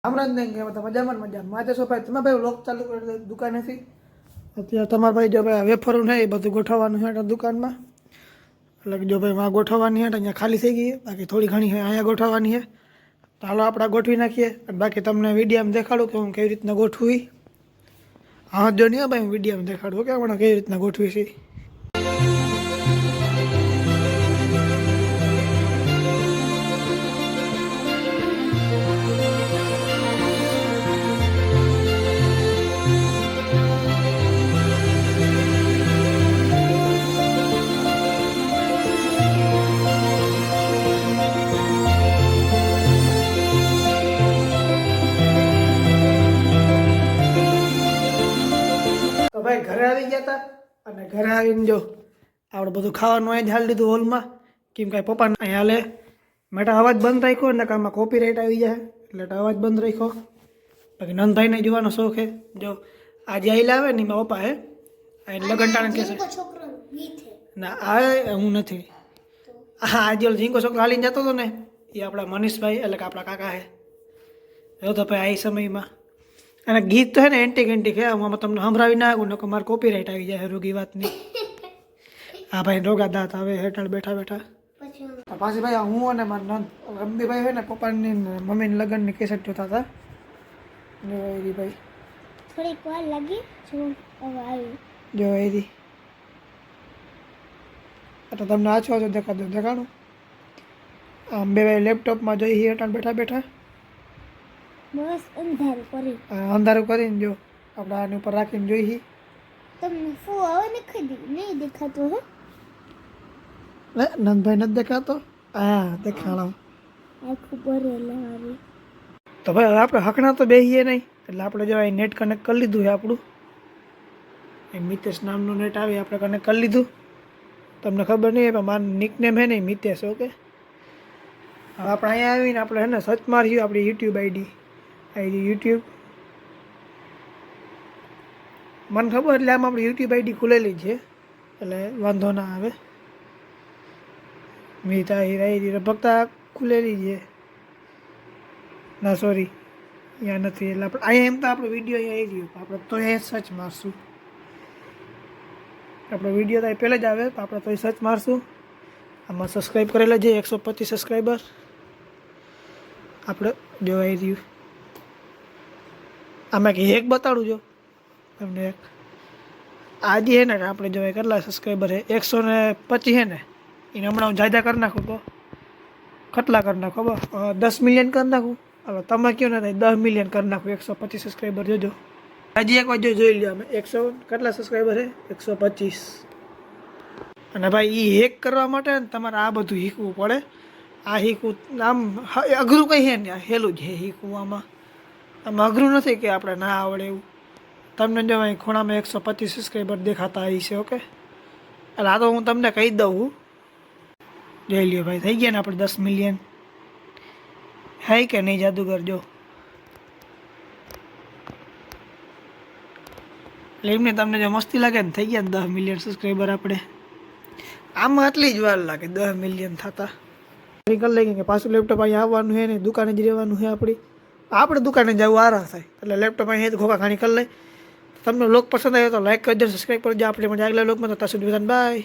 હમણાં જ નહીં કે તમે મજામાં માથે છો ભાઈ તમે ભાઈ લોક ચાલુ કરી દુકાનેથી અત્યારે તમારા ભાઈ જો ભાઈ વેફરું ને એ બધું ગોઠવવાનું છે દુકાનમાં એટલે જો ભાઈ માં ગોઠવવાની છે અહીંયા ખાલી થઈ ગઈ બાકી થોડી ઘણી છે અહીંયા ગોઠવવાની છે તો હાલો આપણે ગોઠવી નાખીએ અને બાકી તમને વિડીયોમાં દેખાડું કે હું કેવી રીતના ગોઠવી હા જો નહીં ભાઈ હું વિડીયોમાં દેખાડું કે હમણાં કેવી રીતના ગોઠવી છે ભાઈ ઘરે આવી ગયા હતા અને ઘરે આવીને જો આપણે બધું ખાવાનું અહીં જ હાલ દીધું હોલમાં કેમ કાંઈ પપ્પાને અહીંયા હાલે મેટા અવાજ બંધ રાખ્યો ને આમાં કોપીરાઇટ આવી જાય એટલે અવાજ બંધ રાખ્યો બાકી નંદભાઈને જોવાનો શોખ છે જો આજે આઈલા આવે ને એમાં પપ્પા હે લગન ટાણે કહેશે ના આ હું નથી હા આજે ઝીંકો છોકરો હાલીને જતો હતો ને એ આપણા મનીષભાઈ એટલે કે આપણા કાકા હે જો તો ભાઈ આ સમયમાં અને ગીત તો હે ને એન્ટિક હે હું તમને સંભળાવી ના આવું ને મારે કોપીરાઇટ આવી જાય રોગી વાતની હા ભાઈ રોગા દાંત આવે હેઠળ બેઠા બેઠા પાછી ભાઈ હું અને મારા નંદ રમદીભાઈ હોય ને પપ્પાની મમ્મીની લગ્નની કેસેટ જોતા હતા ભાઈ થોડીક વાર લાગી જો એરી તો તમને આછો આછો દેખાડું આમ બે ભાઈ લેપટોપમાં જોઈ હેઠળ બેઠા બેઠા બસ અંધારું કરી અંધારું કરીને જો આપણે આની ઉપર રાખીને જોઈએ તમને ફૂ આવે ને ખડી નહીં દેખાતો હે નંદભાઈ નથી દેખાતો હા દેખાડો આખું ભરેલા આવી તો ભાઈ હવે આપણે હકણા તો બેહીએ નહીં એટલે આપણે જો નેટ કનેક્ટ કરી લીધું છે આપણું એ મિતેશ નામનું નેટ આવી આપણે કનેક્ટ કરી લીધું તમને ખબર નહીં પણ મારું નિકનેમ હે ને મિતેશ ઓકે હવે આપણે અહીંયા આવીને આપણે હે ને સર્ચ માર્યું આપણી યુટ્યુબ આઈડી યુટ્યુબ મને ખબર એટલે આમ આપણી યુટ્યુબ આઈડી ખુલેલી છે એટલે વાંધો ના આવે મીતા હીરા ભક્તા ખુલેલી છે ના સોરી અહીંયા નથી એટલે આપણે અહીંયા એમ તો આપણો વિડીયો અહીંયા આવી રહ્યો આપણે તો એ સર્ચ મારશું આપણો વિડીયો તો પહેલાં જ આવે તો આપણે તો એ સર્ચ મારશું આમાં સબસ્ક્રાઈબ કરેલા છે 125 સબસ્ક્રાઈબર આપણે જોવાઈ રહ્યું આમાં કે એક બતાડું જો તમને એક આજે હે ને આપણે જોવાય કેટલા સબસ્ક્રાઈબર હે 125 હે ને એને હમણાં હું જાયદા કરી નાખું તો કેટલા કરી નાખું ખબર 10 મિલિયન કરી નાખું હવે તમે કહો ને 10 મિલિયન કરી નાખું 125 સબસ્ક્રાઈબર જોજો હજી એક વાર જોઈ લો અમે 100 કેટલા સબસ્ક્રાઈબર છે 125 અને ભાઈ એ હેક કરવા માટે ને તમારે આ બધું શીખવું પડે આ શીખવું આમ અઘરું કંઈ છે ને હેલું જ છે શીખવું આમાં અઘરું નથી કે આપણે ના આવડે એવું તમને જો અહીં ખૂણામાં 125 સબસ્ક્રાઈબર દેખાતા આવી છે ઓકે એટલે આ તો હું તમને કહી દઉં જોઈ લ્યો ભાઈ થઈ ગયા ને આપણે 10 મિલિયન હે કે નહીં જાદુગર જો એટલે એમને તમને જો મસ્તી લાગે ને થઈ ગયા ને 10 મિલિયન સબસ્ક્રાઈબર આપણે આમાં આટલી જ વાર લાગે 10 મિલિયન થતા કરી લઈ કે પાછું લેપટોપ અહીંયા આવવાનું છે ને દુકાને જ રહેવાનું છે આપણે દુકાને જવું આરામ થાય એટલે લેપટોપ અહીંયા ઘોકા ખાણી કરી લઈ તમને લોક પસંદ આવ્યો તો લાઈક કરજો સબસ્ક્રાઈબ કરજો આપણે મજા આગલા લોકમાં તો ત્યાં સુધી બાય.